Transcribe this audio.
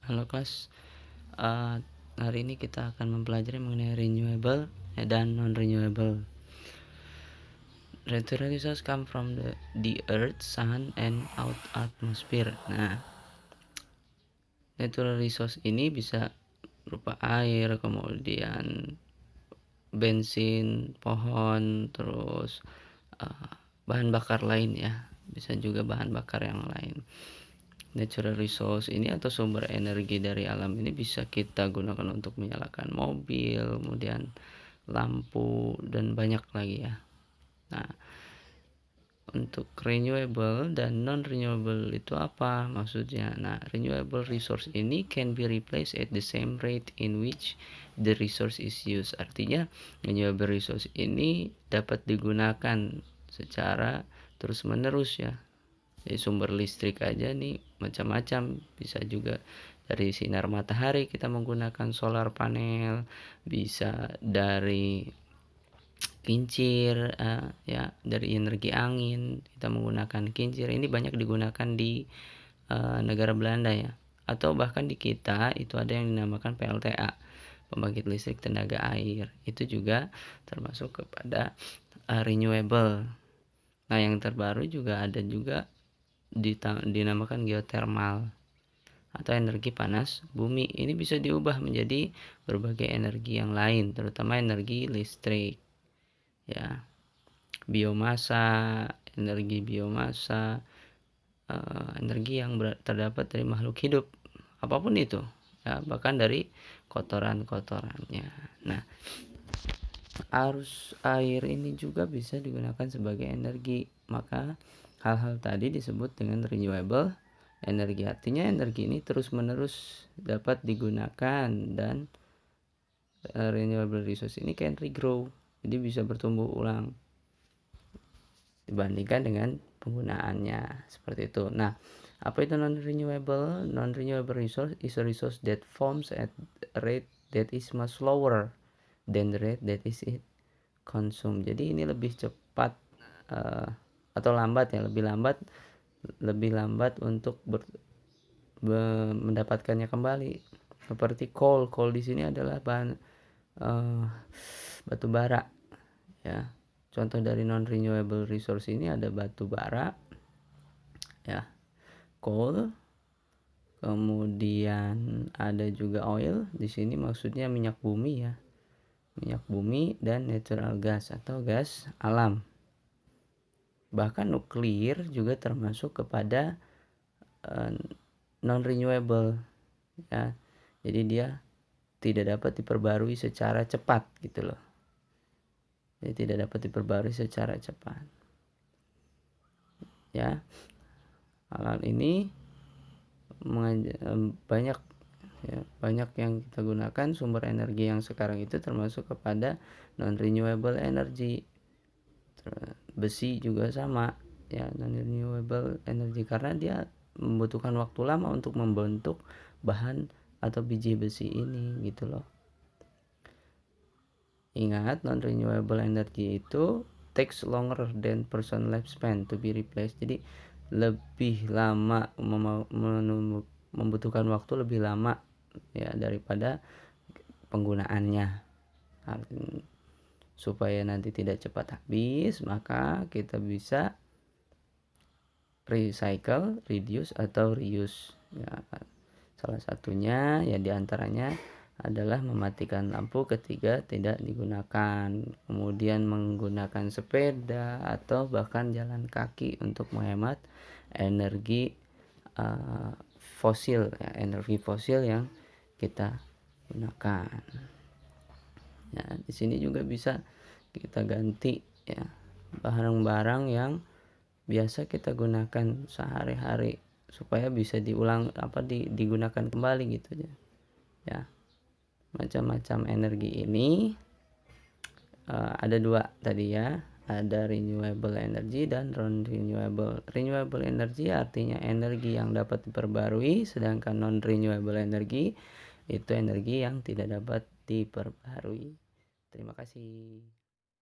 Halo kelas, eee, hari ini kita akan mempelajari mengenai renewable dan non-renewable. Natural resources come from the earth, sun, and out atmosphere. Nah, natural resource ini bisa berupa air, kemudian bensin, pohon, terus bahan bakar lain ya. Bisa juga bahan bakar yang lain. Natural resource ini atau sumber energi dari alam ini bisa kita gunakan untuk menyalakan mobil, kemudian lampu, dan banyak lagi ya. Nah, untuk renewable dan non-renewable itu apa maksudnya? Nah, renewable resource ini can be replaced at the same rate in which the resource is used. Artinya, renewable resource ini dapat digunakan secara terus-menerus ya. Jadi sumber listrik aja nih macam-macam, bisa juga dari sinar matahari kita menggunakan solar panel, bisa dari kincir, ya dari energi angin kita menggunakan kincir. Ini banyak digunakan di negara Belanda ya, atau bahkan di kita itu ada yang dinamakan PLTA, pembangkit listrik tenaga air. Itu juga termasuk kepada renewable. Nah, yang terbaru juga ada juga dinamakan geothermal atau energi panas bumi. Ini bisa diubah menjadi berbagai energi yang lain, terutama energi listrik ya, biomasa, energi biomasa, energi yang terdapat dari makhluk hidup apapun itu ya, bahkan dari kotoran-kotorannya. Nah, arus air ini juga bisa digunakan sebagai energi. Maka hal-hal tadi disebut dengan renewable energi. Artinya energi ini terus-menerus dapat digunakan, dan renewable resource ini can regrow, jadi bisa bertumbuh ulang dibandingkan dengan penggunaannya seperti itu. Nah, apa itu non-renewable? Non-renewable resource is a resource that forms at a rate that is much slower than the rate that is it consumed. Jadi ini lebih cepat atau lambat ya, lebih lambat untuk mendapatkannya kembali. Seperti coal di sini adalah bahan batu bara ya. Contoh dari non renewable resource ini ada batu bara ya, coal, kemudian ada juga oil. Di sini maksudnya minyak bumi ya, minyak bumi, dan natural gas atau gas alam. Bahkan nuklir juga termasuk kepada non renewable ya. Jadi dia tidak dapat diperbarui secara cepat gitu loh. Jadi tidak dapat diperbarui secara cepat ya. Hal ini banyak ya, banyak yang kita gunakan sumber energi yang sekarang itu termasuk kepada non renewable energy. Besi juga sama ya, non renewable energy, karena dia membutuhkan waktu lama untuk membentuk bahan atau biji besi ini gitu loh. Ingat, non renewable energy itu takes longer than person lifespan to be replaced. Jadi lebih lama, membutuhkan waktu lebih lama ya daripada penggunaannya. Supaya nanti tidak cepat habis, maka kita bisa recycle, reduce, atau reuse ya. Salah satunya ya diantaranya adalah mematikan lampu ketika tidak digunakan, kemudian menggunakan sepeda atau bahkan jalan kaki untuk menghemat energi fosil ya, energi fosil yang kita gunakan ya. Di sini juga bisa kita ganti ya barang-barang yang biasa kita gunakan sehari-hari supaya bisa digunakan kembali gitu ya. Macam-macam energi ini ada dua tadi ya, ada renewable energy dan non renewable. Renewable energy artinya energi yang dapat diperbarui, sedangkan non renewable energy itu energi yang tidak dapat diperbarui. Terima kasih.